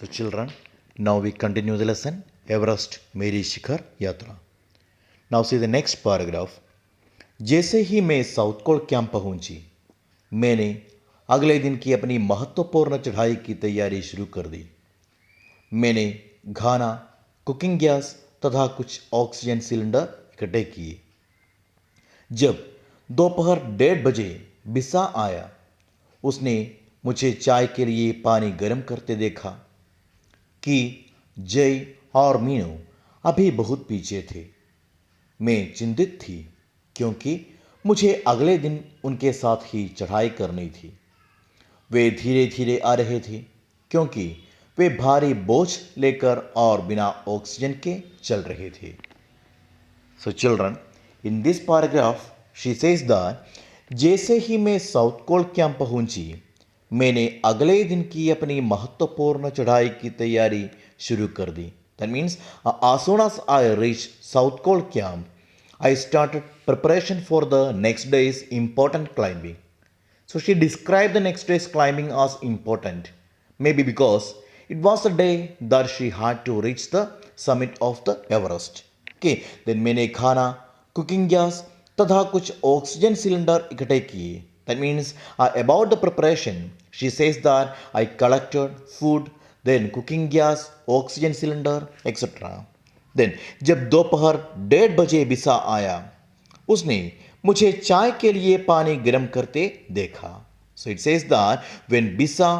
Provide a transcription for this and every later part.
So children, now we continue the lesson Everest मेरी शिखर यात्रा. Now see the next paragraph. जैसे ही मैं South Col camp पहुंची, मैंने अगले दिन की अपनी महत्वपूर्ण चढ़ाई की तैयारी शुरू कर दी. मैंने खाना, कुकिंग गैस तथा कुछ ऑक्सीजन सिलेंडर इकट्ठे किए. जब दोपहर 1:30 बजे बिसा आया, उसने मुझे चाय के लिए पानी गर्म करते देखा कि जय और मीनू अभी बहुत पीछे थे. मैं चिंतित थी क्योंकि मुझे अगले दिन उनके साथ ही चढ़ाई करनी थी. वे धीरे धीरे आ रहे थे क्योंकि वे भारी बोझ लेकर और बिना ऑक्सीजन के चल रहे थे. So children, in this paragraph she says that जैसे ही मैं साउथ कोल कैंप पहुंची, मैंने अगले दिन की अपनी महत्वपूर्ण चढ़ाई की तैयारी शुरू कर दी. That means as soon as I reached South Col camp, I started preparation for the next day's important climbing. So she described the next day's climbing as important, maybe because it was the day that she had to reach the summit of the Everest. Okay, then मैंने खाना, cooking gas तथा कुछ oxygen cylinder इकट्ठे किए. That means about the preparation, she says that I collected food, then cooking gas, oxygen cylinder, etc. Then जब दोपहर 1:30 बजे बिसा आया, उसने मुझे चाय के लिए पानी गर्म करते देखा. So it says that when Bisa,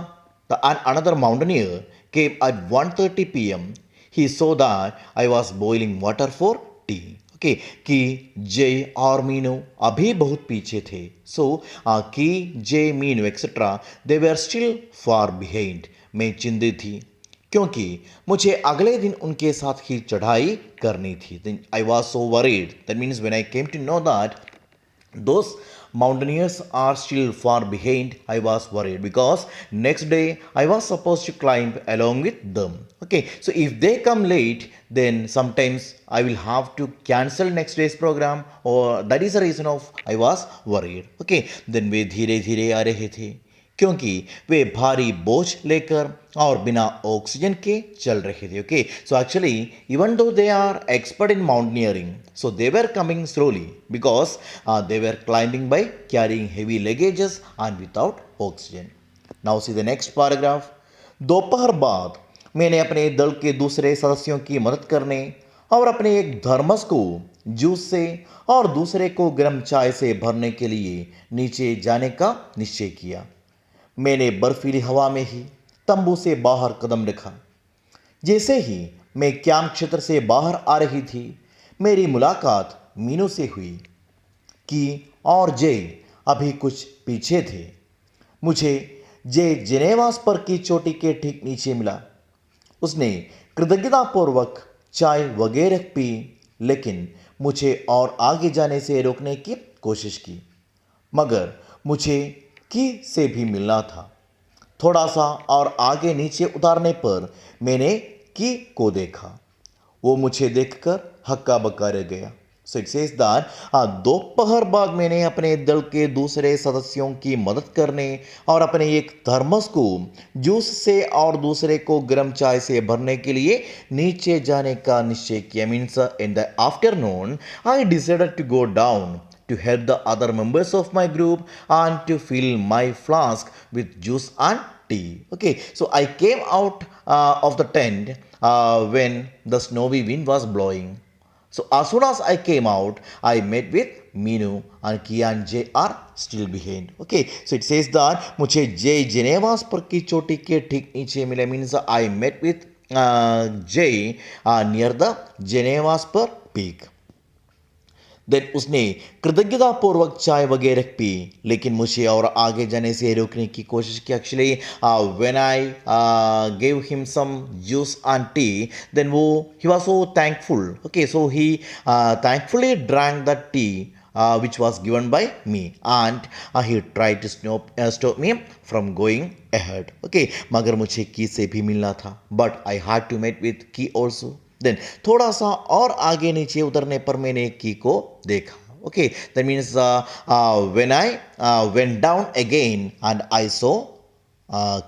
another mountaineer, came at 1:30 p.m., he saw that I was boiling water for tea. Okay, कि जय और मीनू अभी बहुत पीछे थे. So कि जय, Meenu etcetera they were still far behind. मैं चिंतित थी क्योंकि मुझे अगले दिन उनके साथ ही चढ़ाई करनी थी. Then I was so worried. That means when I came to know that those mountaineers are still far behind, I was worried because next day I was supposed to climb along with them. Okay, so if they come late, then sometimes I will have to cancel next day's program, or that is the reason of I was worried. Okay, then वे धीरे धीरे आ रहे थे क्योंकि वे भारी बोझ लेकर और बिना ऑक्सीजन के चल रहे थे. Okay, so actually even though they are expert in mountaineering, so they were coming slowly because they were climbing by carrying heavy luggages and without oxygen. Now see the next paragraph. दोपहर बाद मैंने अपने दल के दूसरे सदस्यों की मदद करने और अपने एक थर्मस को जूस से और दूसरे को गर्म चाय से भरने के लिए नीचे जाने का निश्चय किया. मैंने बर्फीली हवा में ही तंबू से बाहर कदम रखा. जैसे ही मैं कैंप क्षेत्र से बाहर आ रही थी, मेरी मुलाकात मीनू से हुई कि और जय अभी कुछ पीछे थे. मुझे जय जेनेवास पर की चोटी के ठीक नीचे मिला. उसने कृतज्ञतापूर्वक चाय वगैरह पी, लेकिन मुझे और आगे जाने से रोकने की कोशिश की. मगर मुझे की से भी मिलना था. थोड़ा सा और आगे नीचे उतारने पर मैंने की को देखा. वो मुझे देखकर हक्का बक्का रह गया. सो इट सेज दैट दोपहर बाद मैंने अपने दल के दूसरे सदस्यों की मदद करने और अपने एक थर्मस को जूस से और दूसरे को गर्म चाय से भरने के लिए नीचे जाने का निश्चय किया. Means in the afternoon I decided to go down to help the other members of my group and to fill my flask with juice and tea. Okay, so I came out of the tent when the snowy wind was blowing. So as soon as I came out, I met with Meenu and Kia and Jay are still behind. Okay, so it says that मुझे जय जेनेवास पर की चोटी के ठीक नीचे मिले. Means I met with Jay near the जेनेवास पर peak. देन उसने कृतज्ञतापूर्वक चाय वगैरह पी, लेकिन मुझे और आगे जाने से रोकने की कोशिश की. Actually when I gave him some juice and tea, then वो he was so thankful. Okay, so he thankfully drank the tea which was given by me, and he tried to stop me from going ahead. Okay, मगर मुझे की से भी मिलना था, but I had to meet with की also. Then थोड़ा सा और आगे नीचे उतरने पर मैंने की को देखा. Okay, that means when I went down again and I saw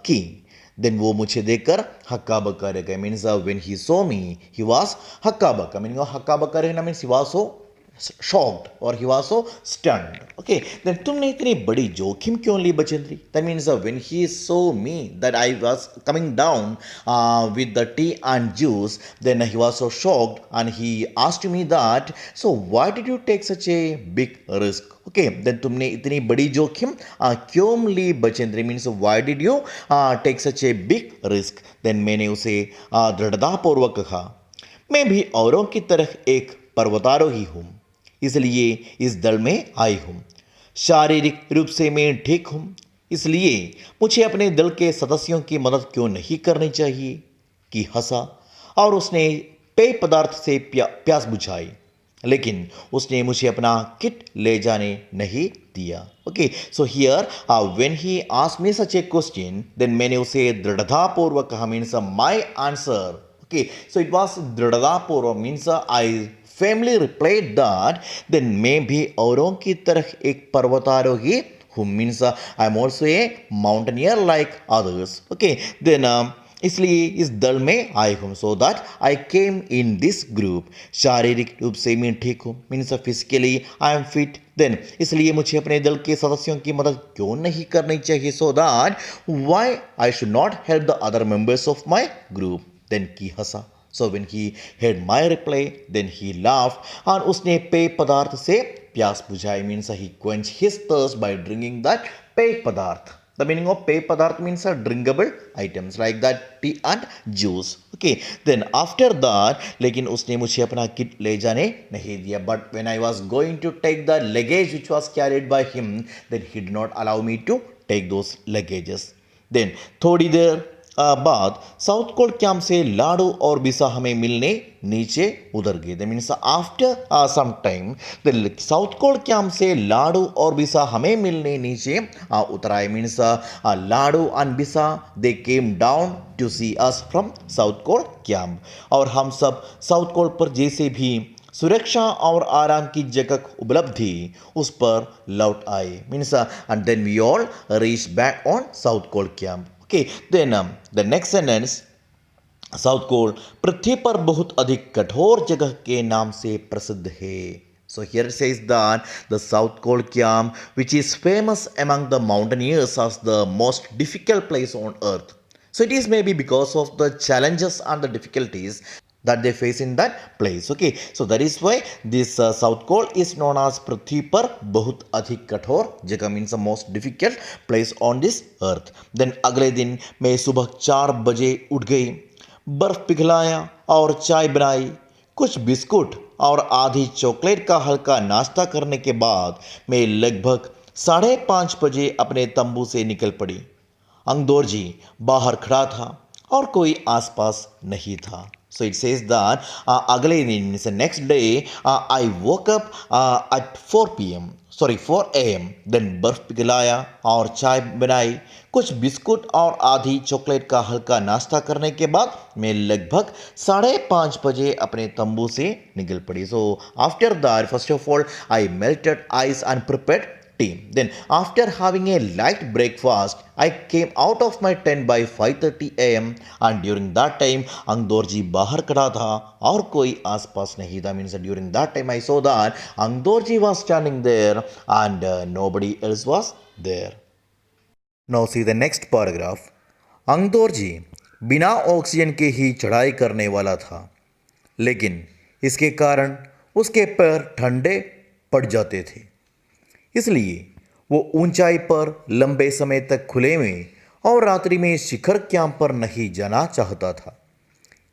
की, देन वो मुझे देखकर हक्का बक्का रह गए, means when he saw me he was हक्का बक्का, मीनिंग हक्का बक्का रहना means he was so shocked or he was so stunned. Okay, then तुमने इतनी बड़ी जोखिम क्यों ली Bachendri? That means when he saw me that I was coming down with the tea and juice, then he was so shocked and he asked me that, so why did you take such a big risk? Okay, then तुमने इतनी बड़ी जोखिम क्यों ली Bachendri? Means why did you take such a big risk? Then मैंने उसे दृढ़तापूर्वक कहा, मैं भी औरों की तरह एक पर्वतारोही हूँ, इसलिए इस दल में आई हूँ। शारीरिक रूप से मैं ठीक हूँ, इसलिए मुझे अपने दल के सदस्यों की मदद क्यों नहीं करनी चाहिए? कि हंसा और उसने पेय पदार्थ से प्यास बुझाई, लेकिन उसने मुझे अपना किट ले जाने नहीं दिया। Okay, so here when he asked me such a question, then मैंने उसे दृढ़तापूर्वक कहा, means my answer. Okay, so it was दृढ़तापूर्वक means I family replied that, then मैं भी औरों की तरह एक पर्वतारोही हूँ, means I am also a mountaineer like others. Okay, then इसलिए इस दल में आई हूँ, so that I came in this group. शारीरिक रूप से मैं ठीक हूँ, means physically I am fit, then इसलिए मुझे अपने दल के सदस्यों की मदद क्यों नहीं करनी चाहिए? So that why I should not help the other members of my group? Then की हंसा। So when he heard my reply, then he laughed और उसने पेय पदार्थ से प्यास बुझाई, means he quenched his thirst by drinking that पेय पदार्थ. The meaning of पेय पदार्थ means drinkable items like that tea and juice. Okay, then after that, लेकिन उसने मुझे अपना किट ले जाने नहीं दिया. But when I was going to take the luggage which was carried by him, then he did not allow me to take those luggages. Then थोड़ी देर बाद साउथ कोल्ड कैंप से लाडू और बिसा हमें मिलने नीचे उतर गए। That means after some time the south cold camp से लाडू और बिसा हमें मिलने नीचे उतर आए। Means Lhatu and Bisa they came down to see us from South cold camp और हम सब साउथ कोल्ड पर जैसे भी सुरक्षा और आराम की जगह उपलब्ध थी उस पर लौट आए। Means and then we all reach back on South cold camp. Okay, then the next sentence, South Col पृथ्वी पर बहुत अधिक कठोर जगह के नाम से प्रसिद्ध है। So here it says that the South Cold Camp, which is famous among the mountaineers as the most difficult place on earth. So it is maybe because of the challenges and the difficulties that they face in that place. Okay, so that is why this South Cold is known as पृथ्वी पर बहुत अधिक कठोर जगह, means the most difficult place on this earth. Then अगले दिन मैं सुबह 4 बजे उठ गई, बर्फ पिघलाया और चाय बनाई, कुछ बिस्कुट और आधी चॉकलेट का हल्का नाश्ता करने के बाद मैं लगभग 5:30 बजे अपने तंबू से निकल पड़ी। अंगदोरजी बाहर खड़ा था और कोई आसपास नहीं था। So it says that अगले दिन means the next day I woke up at 4 a.m. Then बर्फ पिघलाया और चाय बनाई, कुछ बिस्कुट और आधी चॉकलेट का हल्का नाश्ता करने के बाद मैं लगभग 5:30 बजे अपने तंबू से निकल पड़ी। So after that, first of all, I melted ice and prepared tea. Then after having a light breakfast, I came out of my tent by 5:30 a.m. and during that time अंगदोरजी बाहर खड़ा था और कोई आसपास नहीं था। Means during that time I saw that अंगदोरजी was standing there and nobody else was there. Now see the next paragraph. अंगदोरजी बिना oxygen के ही चढ़ाई करने वाला था, लेकिन इसके कारण उसके पैर ठंडे पड़ जाते थे, इसलिए वो ऊंचाई पर लंबे समय तक खुले में और रात्रि में शिखर कैंप पर नहीं जाना चाहता था।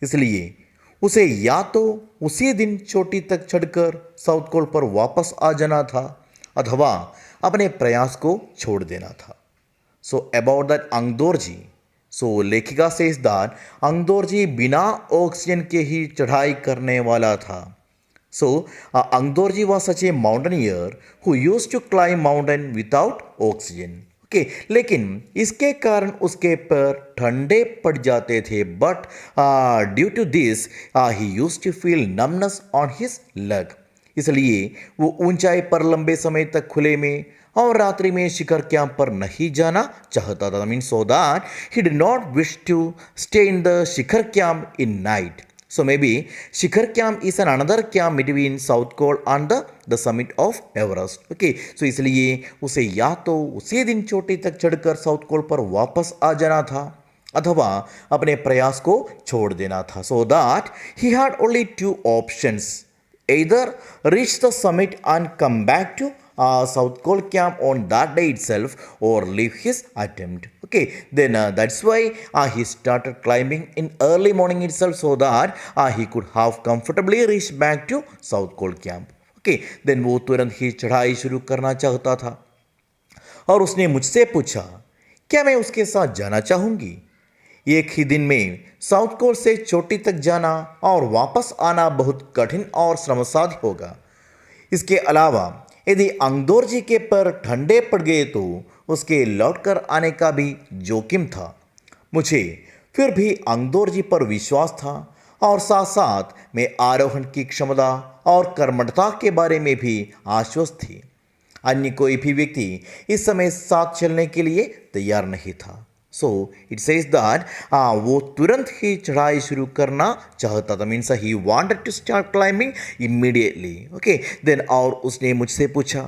इसलिए उसे या तो उसी दिन चोटी तक चढ़कर साउथ कोल्ड पर वापस आ जाना था अथवा अपने प्रयास को छोड़ देना था। सो अबाउट दैट अंगदोरजी, सो लेखिका सेज दैट अंगदोरजी बिना ऑक्सीजन के ही चढ़ाई करने वाला था। So, Angdorji was such a mountaineer who used to climb mountain without oxygen. Okay, लेकिन इसके कारण उसके पैर ठंडे पड़ जाते थे, but due to this he used to feel numbness on his leg. इसलिए वो ऊंचाई पर लंबे समय तक खुले में और रात्रि में शिखर कैंप पर नहीं जाना चाहता था, mean so that he did not wish to stay in the Shikhar camp in night. So maybe Shikhar camp is another camp between South Col and the summit of Everest. Okay, so इसलिए उसे या तो उसी दिन चोटी तक चढ़कर South Col पर वापस आ जाना था अथवा अपने प्रयास को छोड़ देना था. So that he had only two options: either reach the summit and come back to South Col camp on that day itself or leave his attempt. Okay, then that's why he started climbing in early morning itself so that he could have comfortably reached back to South Col camp. Okay, then वो तुरंत ही चढ़ाई शुरू करना चाहता था और उसने मुझसे पूछा क्या मैं उसके साथ जाना चाहूँगी. एक ही दिन में साउथ कोल से चोटी तक जाना और वापस आना बहुत कठिन और श्रमसाध्य होगा. इसके अलावा यदि अंगदोर्जी के पैर ठंडे पड़ गए तो उसके लौटकर आने का भी जोखिम था. मुझे फिर भी अंगदोर्जी पर विश्वास था और साथ साथ मैं आरोहण की क्षमता और कर्मठता के बारे में भी आश्वस्त थी. अन्य कोई भी व्यक्ति इस समय साथ चलने के लिए तैयार नहीं था. सो इट सेज दैट वो तुरंत ही चढ़ाई शुरू करना चाहता था, means he wanted to start climbing immediately. Okay, then और उसने मुझसे पूछा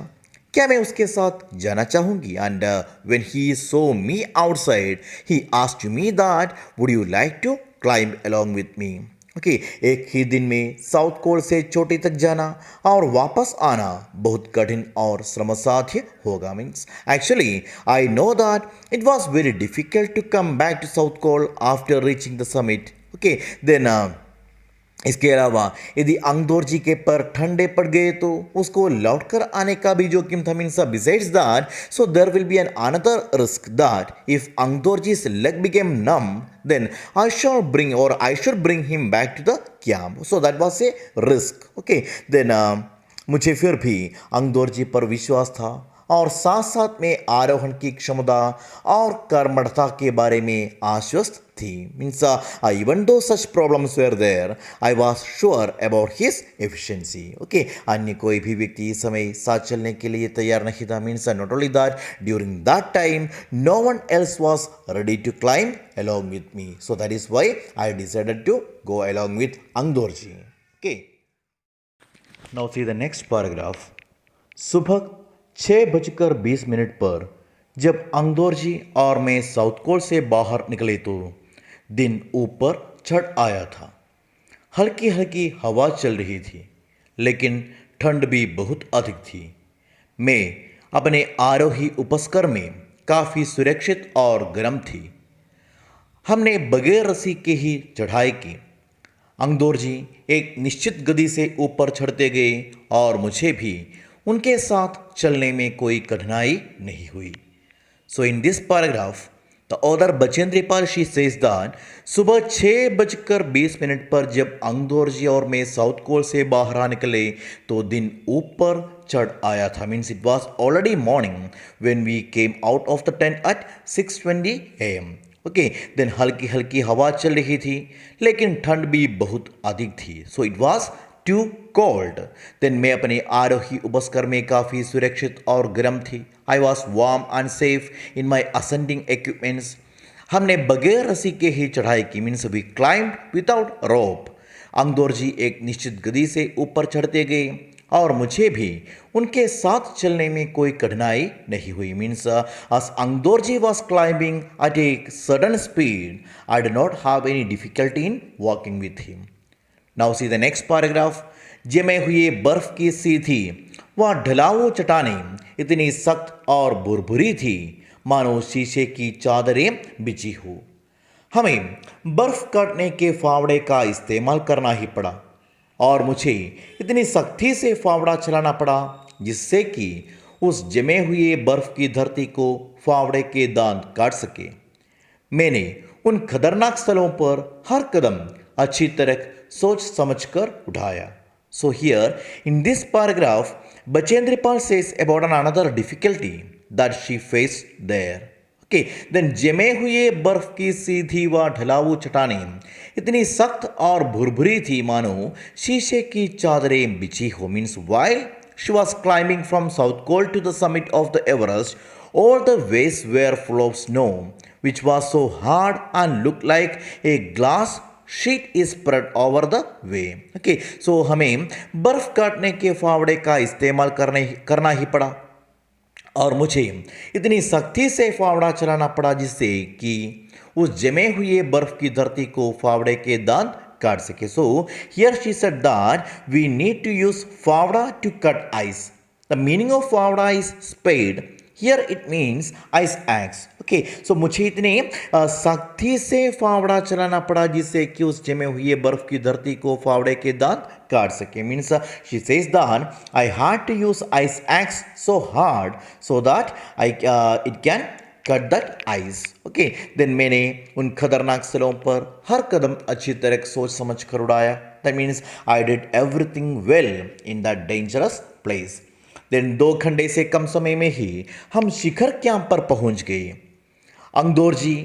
क्या मैं उसके साथ जाना चाहूँगी. And when he saw me outside he asked me that would you like to climb along with me. Okay, एक ही दिन में साउथ कोल से चोटी तक जाना और वापस आना बहुत कठिन और श्रमसाध्य होगा. Means actually I know that it was very difficult to come back to south col after reaching the summit. Okay, then इसके अलावा यदि अंगदोर्जी के पैर ठंडे पड़ गए तो उसको लौटकर आने का भी जोखिम था. Means besides that so there will be an another risk that if अंगदोर्जी's leg became numb then I should bring him back to the camp. So that was a risk. Okay, then मुझे फिर भी अंगदोर्जी पर विश्वास था और साथ साथ में आरोहण की क्षमता और कर्मठता के बारे में आश्वस्त थी. Means even though such problems were there I was sure about his efficiency. Okay, अन्य कोई भी व्यक्ति इस समय साथ चलने के लिए तैयार नहीं था. Means not only that during that time no one else was ready to climb along with me. So that is why I decided to go along with Angdorji. Okay, now see the next paragraph. सुबह 6:20 पर जब अंगदोर्जी और मैं South Col से बाहर निकले तो दिन ऊपर चढ़ आया था. हल्की हल्की हवा चल रही थी लेकिन ठंड भी बहुत अधिक थी. मैं अपने आरोही उपस्कर में काफ़ी सुरक्षित और गर्म थी. हमने बगैर रस्सी के ही चढ़ाई की. अंगदोर्जी एक निश्चित गति से ऊपर चढ़ते गए और मुझे भी उनके साथ चलने में कोई कठिनाई नहीं हुई. So in this paragraph the author Bachendri Pal she says that सुबह 6:20 पर जब अंगदोर्जी और मैं साउथ कोल से बाहर आ निकले तो दिन ऊपर चढ़ आया था. Means it was already morning when we came out of the tent at 6:20 AM. Okay, then हल्की हल्की हवा चल रही थी लेकिन ठंड भी बहुत अधिक थी. So it was too cold. Then मैं अपने आरोही उपस्कर में काफ़ी सुरक्षित और गर्म थी. I was warm and safe in my ascending equipments. हमने बगैर रस्सी के ही चढ़ाई की. मीन्स वी क्लाइंब्ड विदाउट रोप. अंगदोर्जी एक निश्चित गति से ऊपर चढ़ते गए और मुझे भी उनके साथ चलने में कोई कठिनाई नहीं हुई. Means as Angdorji was climbing at a sudden speed I did not have any difficulty in walking with him. Now see the next paragraph. जमे हुए बर्फ की सी थी वह ढलाऊ चट्टानें इतनी सख्त और भुरभुरी थी मानो शीशे की चादरें बिछी हो. हमें बर्फ काटने के फावड़े का इस्तेमाल करना ही पड़ा और मुझे इतनी सख्ती से फावड़ा चलाना पड़ा जिससे कि उस जमे हुए बर्फ की धरती को फावड़े के दांत काट सके. मैंने उन खतरनाक स्थलों पर हर कदम अच्छी तरह सोच समझकर उठाया. So here in this paragraph, Bachendra Pal says about another difficulty that she faced there. Okay, then जमे हुए बर्फ की सीधी व ढलाऊ चट्टानें इतनी सख्त और भुरभुरी थी मानो शीशे की चादरें बिछी हो. Means while she was climbing from South Col to the summit of the Everest, all the ways were full of snow, which was so hard and looked like a glass sheet is spread over the way. Okay, so हमें बर्फ काटने के फावड़े का इस्तेमाल करना ही पड़ा और मुझे इतनी सख्ती से फावड़ा चलाना पड़ा जिससे कि उस जमे हुए बर्फ की धरती को फावड़े के दांत काट सके. So here she said that we need to use फावड़ा to cut ice. The meaning of फावड़ा is spade. Here it means ice axe. Okay, so मुझे इतने सख्ती से फावड़ा चलाना पड़ा जिससे कि उस जमे हुए बर्फ की धरती को फावड़े के दांत काट सके. Means she says that I had to use ice axe so hard so that it can cut that ice. Okay, then मैंने उन खतरनाक स्थलों पर हर कदम अच्छी तरह सोच समझ कर उड़ाया. That means I did everything well in that dangerous place. Then 2 घंटे से कम समय में ही हम शिखर कैंप पर पहुंच गए. अंगदोरजी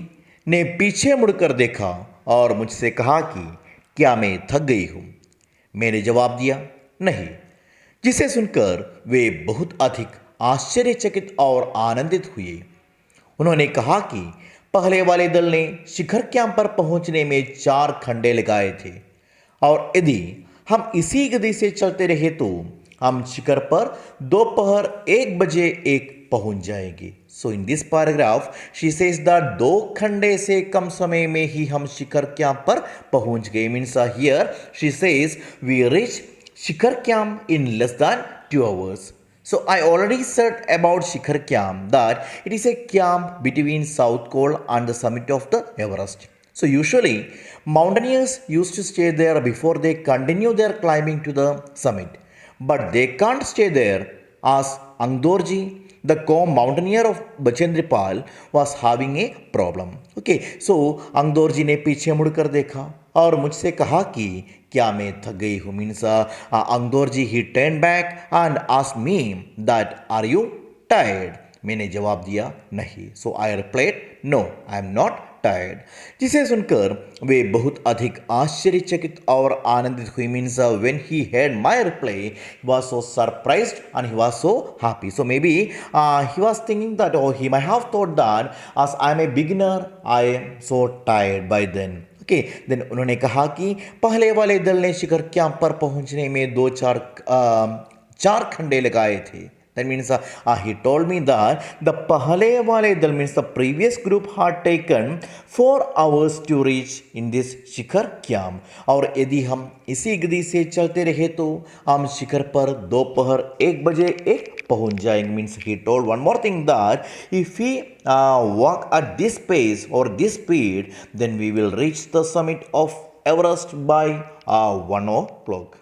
ने पीछे मुड़कर देखा और मुझसे कहा कि क्या मैं थक गई हूं. मैंने जवाब दिया नहीं, जिसे सुनकर वे बहुत अधिक आश्चर्यचकित और आनंदित हुए. उन्होंने कहा कि पहले वाले दल ने शिखर कैंप पर पहुंचने में 4 घंटे लगाए थे और यदि हम इसी गति से चलते रहे तो हम शिखर पर दोपहर 1 बजे पहुंच जाएंगे. So in this paragraph she says that 2 घंटे से कम समय में ही हम शिखर कैंप पर पहुंच गए. Means here she says we reach Shikhar camp in less than 2 hours. So I already said about Shikhar Camp that it is a camp between South Col and the summit of the Everest. So usually mountaineers used to stay there before they continue their climbing to the summit. But they can't stay there as Angdorji, the co-mountaineer of Bachendripal, was having a problem. Okay, so Angdorji ने पीछे मुड़कर देखा और मुझसे कहा कि क्या मैं थक गई हूँ. Means Angdorji he turn back and asked me that are you tired. मैंने जवाब दिया नहीं. So I replied no, I am not tired. जिसे सुनकर वे बहुत अधिक आश्चर्यचकित और आनंदित हुई. Means when he heard my reply he was so surprised and he was so happy. So maybe he was thinking that or he might have thought that as I am a beginner I am so tired by then. Okay, then उन्होंने कहा कि पहले वाले दल ने शिखर camp पर पहुंचने में 4 घंटे लगाए थे. That means he told me that the पहले वाले दल means the previous group had taken 4 hours to reach in this Shikhar camp. और यदि हम इसी गति से चलते रहे तो हम शिखर पर दोपहर 1 बजे पहुंच जाएंगे. Means he told one more thing that if we walk at this pace or this speed then we will reach the summit of Everest by 1 o'clock.